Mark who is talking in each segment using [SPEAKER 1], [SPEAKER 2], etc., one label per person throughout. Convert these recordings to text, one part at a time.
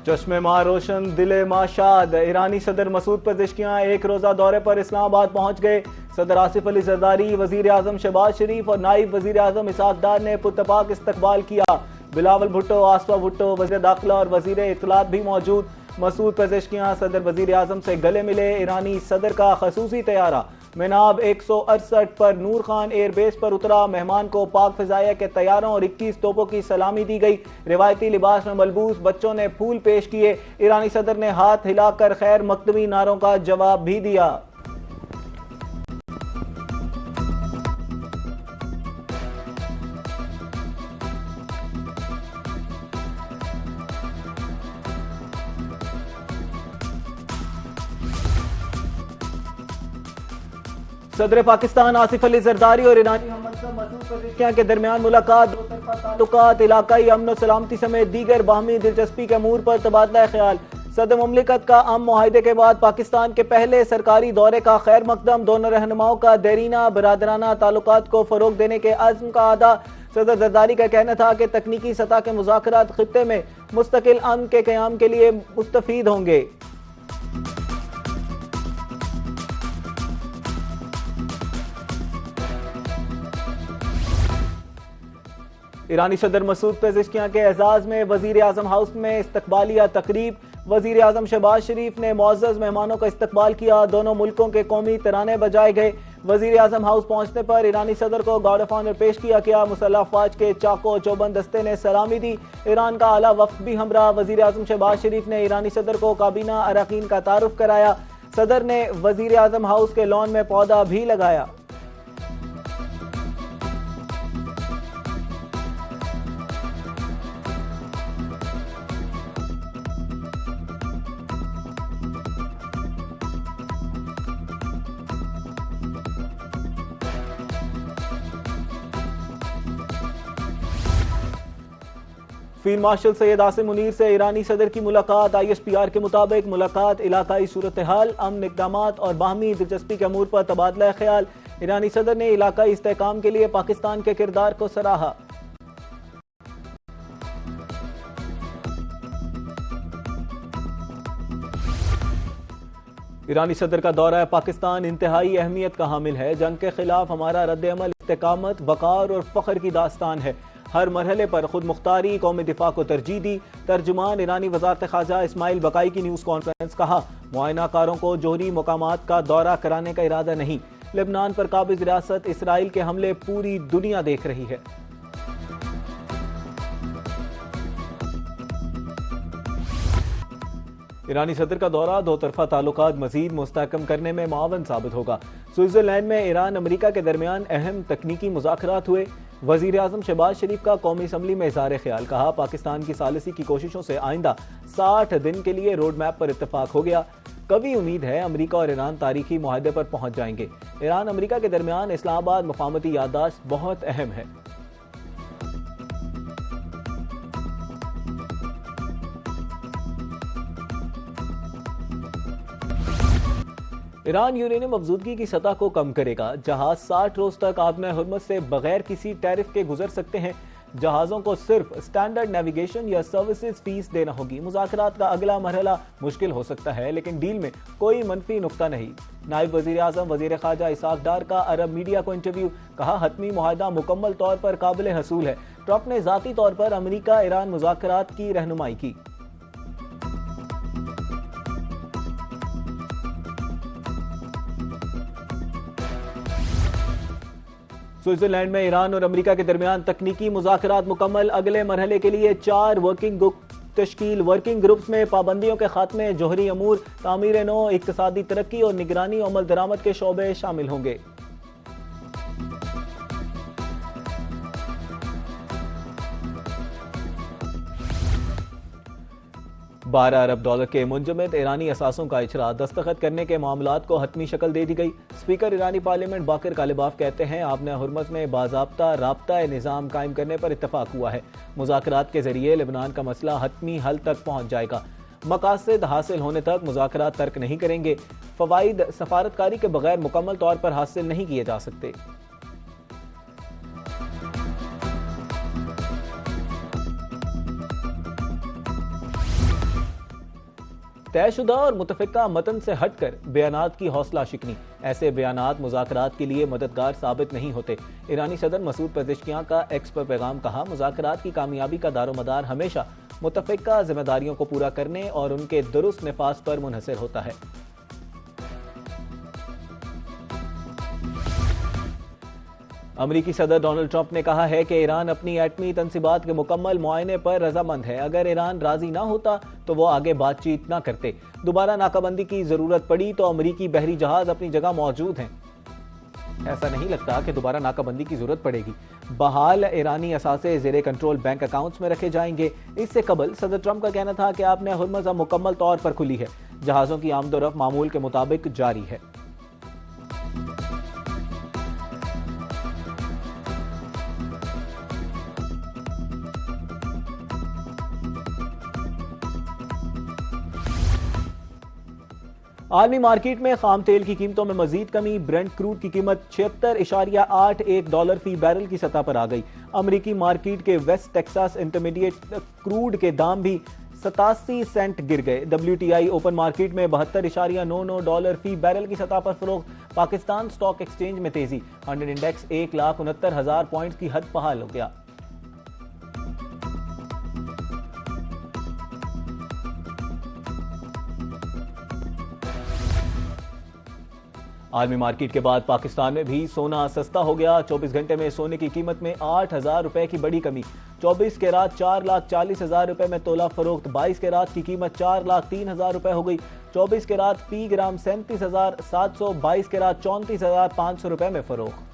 [SPEAKER 1] चश्मे माँ रोशन दिले माँ शाद। ईरानी सदर मसूद पेज़ेश्कियां एक रोजा दौरे पर इस्लामाबाद पहुंच गए। सदर आसिफ अली जरदारी, वजीर आजम शहबाज शरीफ और नाइब वजीर आजम इसहाक डार ने पुरतपाक इस्तकबाल किया। बिलावल भुट्टो, आसफा भुट्टो, वजीर दाखिला और वजीर इत्तलात भी मौजूद। मसूद पेज़ेश्कियां सदर वजीर आजम से गले मिले। ईरानी सदर का खसूसी तैयारा मेनाब 168 पर नूर खान एयरबेस पर उतरा। मेहमान को पाक फिजाया के तैयारों और 21 तोपों की सलामी दी गई। रिवायती लिबास में मलबूस बच्चों ने फूल पेश किए। ईरानी सदर ने हाथ हिलाकर खैर मकतबी नारों का जवाब भी दिया। सदर पाकिस्तान आसिफ अली जरदारी और ईरानी हममंसब मसूद पेज़ेश्कियां के दरमियान मुलाकात। दो तरफा ताल्लुकात, इलाकाई अमन और सलामती समेत दीगर बाहमी दिलचस्पी के अमूर पर तबादला ख्याल। सदर मुमलिकत का अम मुआहिदे के बाद पाकिस्तान के पहले सरकारी दौरे का खैर मकदम। दोनों रहनुमाओं का देरीना बरादराना ताल्लुकात को फरोग देने के अज़्म का अदा। सदर जरदारी का कहना था कि तकनीकी सतह के मुज़ाकरात खित्ते में मुस्तकिल अमन के क़याम के लिए मुस्तफीद होंगे। ईरानी सदर मसूद पेज़ेश्कियां के एजाज में वजीर आजम हाउस में इस्तकबालिया तकरीब। वजीर आजम शहबाज शरीफ ने मुअज़्ज़ज़ मेहमानों का इस्तकबाल किया। दोनों मुल्कों के कौमी तराने बजाए गए। वजीर आजम हाउस पहुंचने पर ईरानी सदर को गार्ड ऑफ ऑनर पेश किया गया। मुसल्लह अफवाज के चाको चौबंद दस्ते ने सलामी दी। ईरान का आला वफ्द भी हमरा। वजीर आजम शहबाज शरीफ ने ईरानी सदर को काबीना अरकान का तारुफ कराया। सदर ने वजीर आजम हाउस के लॉन में पौधा भी लगाया। फील्ड मार्शल सैयद आसिम मुनीर से ईरानी सदर की मुलाकात। ISPR के मुताबिक मुलाकात इलाकाई सूरत हाल, अमन इक़दामात और बाहमी दिलचस्पी के अमूर पर तबादला ख्याल। ईरानी सदर ने इलाकाई इस्तेहकाम के लिए पाकिस्तान के किरदार को सराहा। ईरानी सदर का दौरा पाकिस्तान इंतहाई अहमियत का हामिल है। जंग के खिलाफ हमारा रद्द-ए-अमल इस्तेकामत, वक़ार और फ़ख्र की दास्तान है। हर मरहले पर खुद मुख्तारी कौमी दिफा को तरजीह दी। तर्जुमान ईरानी वज़ारत ख़ारजा इस्माइल बकाई की न्यूज़ कॉन्फ्रेंस। कहा, मुआयनाकारों को जोहरी मकामात का दौरा कराने का इरादा नहीं। लेबनान पर काबिज रियासत इसराइल के हमले पूरी दुनिया देख रही है। ईरानी सदर का दौरा दो तरफा ताल्लुकात मजीद मुस्तहकम करने में मुआवन साबित होगा। स्विट्जरलैंड में ईरान अमरीका के दरमियान अहम तकनीकी मुज़ाकरात हुए। वजीर आजम शहबाज शरीफ का कौमी असम्बली में इज़हार ख्याल। कहा, पाकिस्तान की सालिसी की कोशिशों से आइंदा 60 दिन के लिए रोड मैप पर इत्तफाक हो गया। कभी उम्मीद है अमरीका और ईरान तारीखी मुआहदे पर पहुंच जाएंगे। ईरान अमरीका के दरमियान इस्लामाबाद मुफाहमती याददाश्त बहुत अहम है। ईरान यूरेनियम अफजूदगी की सतह को कम करेगा। जहाज 60 रोज तक आबना हुर्मुज़ से बगैर किसी टैरिफ के गुजर सकते हैं। जहाजों को सिर्फ स्टैंडर्ड नेविगेशन या सर्विसेज फीस देना होगी। मुज़ाकरात का अगला मरहला मुश्किल हो सकता है, लेकिन डील में कोई मनफी नुक्ता नहीं। नायब वजीर आजम वजीर ख़ारजा इसहाक डार का अरब मीडिया को इंटरव्यू। कहा, हतमी मुआहदा मुकम्मल तौर पर काबिल हसूल है। ट्रंप ने ज़ाती तौर पर अमरीका ईरान मुज़ाकरात की रहनुमाई की। स्विट्जरलैंड में ईरान और अमेरिका के दरमियान तकनीकी मुज़ाकरात मुकम्मल। अगले मरहले के लिए 4 वर्किंग ग्रुप तश्कील। वर्किंग ग्रुप्स में पाबंदियों के खात्मे, जोहरी अमूर, तामीर नौ, इक्तिसादी तरक्की और निगरानी और अमल दरामद के शोबे शामिल होंगे। 12 अरब डॉलर के मुंजमद ईरानी असासों का इजरा। दस्तखत करने के मामलात को हतमी शक्ल दे दी गई। स्पीकर ईरानी पार्लियामेंट बाकर कालिबाफ कहते हैं, आबना हुर्मुज़ में बाज़ाब्ता राब्ता निज़ाम कायम करने पर इत्तफाक हुआ है। मुज़ाकरात के जरिए लेबनान का मसला हतमी हल तक पहुँच जाएगा। मकासद हासिल होने तक मुज़ाकरात तर्क नहीं करेंगे। फ़वाइद सफारतकारी के बगैर मुकम्मल तौर पर हासिल नहीं किए जा सकते। तयशुदा और मुतफिका मतन से हटकर बयानात की हौसला शिकनी। ऐसे बयानात मुज़ाकरात के लिए मददगार साबित नहीं होते। ईरानी सदर मसूद पेज़ेश्कियां का एक्स पर पैगाम कहा, मुज़ाकरात की कामयाबी का दारोमदार हमेशा मुतफिका जिम्मेदारियों को पूरा करने और उनके दुरुस्त नफाज पर मुनहसर होता है। अमरीकी सदर डोनाल्ड ट्रंप ने कहा है कि ईरान अपनी एटमी तनसीबात के मुकम्मल मुआयने पर रजामंद है। अगर ईरान राजी ना होता तो वो आगे बातचीत ना करते। दोबारा नाकाबंदी की जरूरत पड़ी तो अमरीकी बहरी जहाज अपनी जगह मौजूद हैं। ऐसा नहीं लगता कि दोबारा नाकाबंदी की जरूरत पड़ेगी। बहाल ईरानी असासे ज़ेरे कंट्रोल बैंक अकाउंट्स में रखे जाएंगे। इससे कबल सदर ट्रंप का कहना था कि आपने हुर्मुज़ अब मुकम्मल तौर पर खुली है। जहाजों की आमदोरफ्त मामूल के मुताबिक जारी है। आलमी मार्केट में खाम तेल की कीमतों में मजीद कमी। ब्रेंट क्रूड की कीमत 76.81 डॉलर फी बैरल की सतह पर आ गई। अमरीकी मार्केट के वेस्ट टेक्सास इंटरमीडिएट क्रूड के दाम भी 87 सेंट गिर गए। WTI ओपन मार्केट में 72.99 डॉलर फी बैरल की सतह पर फरोख्त। पाकिस्तान स्टॉक एक्सचेंज में तेजी। 100 इंडेक्स 1,69,000 पॉइंट्स की हद बहाल हो गया। आलमी मार्केट के बाद पाकिस्तान में भी सोना सस्ता हो गया। 24 घंटे में सोने की कीमत में 8,000 रुपए की बड़ी कमी। 24 कैरात 4,40,000 रुपए में तोला फरोख्त। 22 कैरात की कीमत 4,03,000 रुपए हो गई। 24 कैरात फी ग्राम 37,700। 22 कैरात 34,500 रुपए में फरोख्त।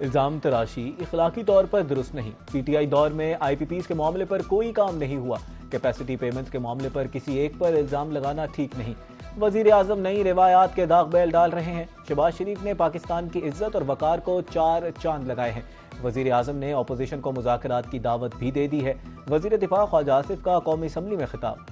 [SPEAKER 1] इल्जाम तराशी इखलाकी तौर पर दुरुस्त नहीं। PTI दौर में IPPs के मामले पर कोई काम नहीं हुआ। कैपेसिटी पेमेंट्स के मामले पर किसी एक पर इल्जाम लगाना ठीक नहीं। वजीर आजम नई रिवायात के दाग बैल डाल रहे हैं। शहबाज शरीफ ने पाकिस्तान की इज्जत और वकार को 4 चांद लगाए हैं। वजीर आजम ने अपोजिशन को मुज़ाकरात की दावत भी दे दी है। वजीर दिफा ख्वाजा आसिफ का कौमी असम्बली में खिताब।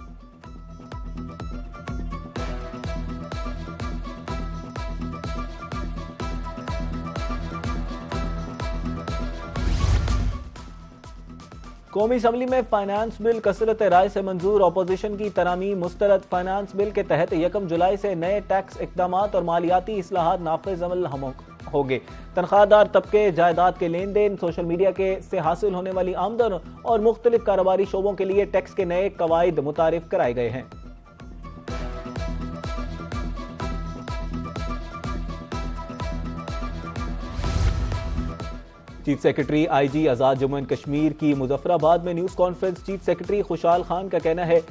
[SPEAKER 1] कौमी असम्बली में फाइनेंस बिल कसरत राय से मंजूर। अपोजिशन की तरामीम मुस्तरद। फाइनेंस बिल के तहत 1 जुलाई से नए टैक्स इक़दामात और मालियाती इस्लाहात नाफिज अमल होंगे। तनख्वाहदार तबके, जायदाद के लेन देन, सोशल मीडिया से हासिल होने वाली आमदन और मुख्तलिफ कारोबारी शोबों के लिए टैक्स के नए कवायद मुतारिफ कराए गए हैं। Chief secretary IG Azad Jammu and Kashmir की मुजफ्फराबाद में न्यूज कॉन्फ्रेंस। चीफ सेक्रेटरी खुशहाल खान का कहना है,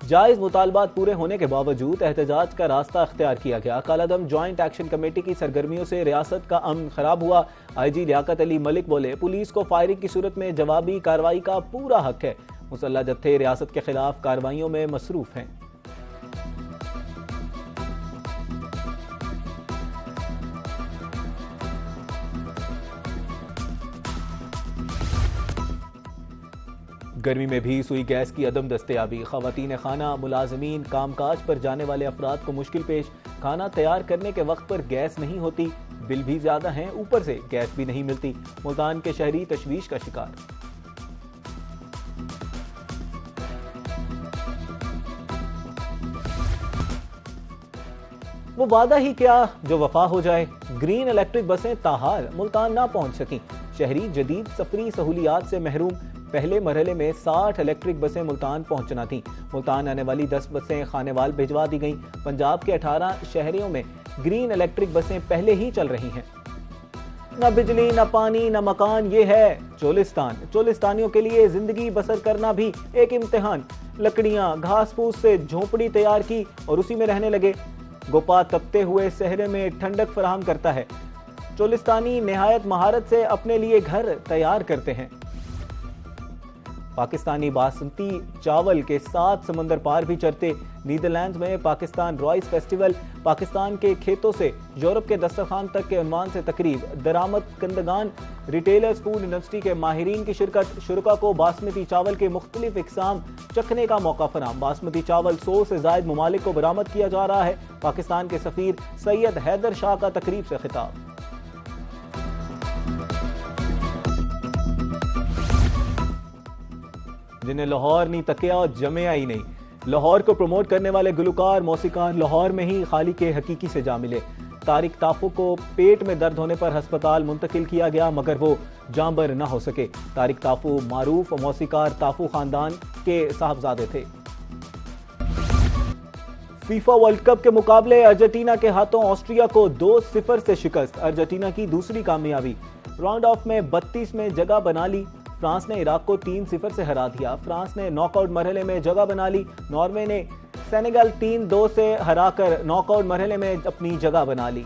[SPEAKER 1] जायज मुतालबात पूरे होने के बावजूद एहतजाज का रास्ता अख्तियार किया गया। कालादम ज्वाइंट एक्शन कमेटी की सरगर्मियों से रियासत का अमन खराब हुआ। IG लियाकत अली मलिक बोले, पुलिस को फायरिंग की सूरत में जवाबी कार्रवाई का पूरा हक है। मुसल्लह जत्थे रियासत के खिलाफ कार्रवाइयों में मसरूफ हैं। गर्मी में भी सुई गैस की अदम दस्तयाबी। खवातीन खाना, मुलाजमीन, कामकाज पर जाने वाले अफराद को मुश्किल पेश। खाना तैयार करने के वक्त पर गैस नहीं होती, बिल भी ज्यादा हैं, ऊपर से गैस भी नहीं मिलती। मुल्तान के शहरी तशवीश का शिकार। वो वादा ही क्या जो वफा हो जाए। ग्रीन इलेक्ट्रिक बसें ताहाल मुल्तान ना पहुंच सकी। शहरी जदीद सफरी सहूलियात से महरूम। पहले मरहले में 60 इलेक्ट्रिक बसें मुल्तान पहुंचना थीं। मुल्तान आने वाली 10 बसें खानेवाल भिजवा दी गईं। पंजाब के 18 शहरों में ग्रीन इलेक्ट्रिक बसें पहले ही चल रही हैं। न बिजली, न पानी, न मकान, ये है चोलिस्तान। चोलिस्तानियों के लिए जिंदगी बसर करना भी एक इम्तिहान। लकड़ियां, घास फूस से झोंपड़ी तैयार की और उसी में रहने लगे। गोपा तपते हुए सहरे में ठंडक फराहम करता है। चोलिस्तानी निहायत महारत से अपने लिए घर तैयार करते हैं। पाकिस्तानी बासमती चावल के 7 समंदर पार भी चढ़ते। नीदरलैंड्स में पाकिस्तान रॉइस फेस्टिवल। पाकिस्तान के खेतों से यूरोप के दस्तरखान तक के उन्वान से तकरीब। दरामद कंदगान, रिटेलर्स, फूड इंडस्ट्री के माहिरीन की शिरकत। शुरका को बासमती चावल के मुख्तलिफ इकसाम चखने का मौका फराम। बासमती चावल 100 से जायद ममालिक को बरामद किया जा रहा है। पाकिस्तान के सफीर सैयद हैदर शाह का तकरीब से खिताब। जिन्हें लाहौर नहीं तकिया और जमिया ही नहीं। लाहौर को प्रमोट करने वाले गुलकार मौसीकार लाहौर में ही खाली के हकीकी से जा मिले। तारिक ताफू को पेट में दर्द होने पर अस्पताल मुंतकिल किया गया, मगर वो जांबर न हो सके। तारिक ताफू मारूफ मौसीकार ताफू खानदान के साहबजादे थे। फीफा वर्ल्ड कप के मुकाबले अर्जेंटीना के हाथों ऑस्ट्रिया को 2-0 से शिकस्त। अर्जेंटीना की दूसरी कामयाबी। राउंड ऑफ में 32 में जगह बना ली। फ्रांस ने इराक को 3-0 से हरा दिया। फ्रांस ने नॉकआउट मरहले में जगह बना ली। नॉर्वे ने सेनेगल 3-2 से हराकर नॉकआउट मरहले में अपनी जगह बना ली।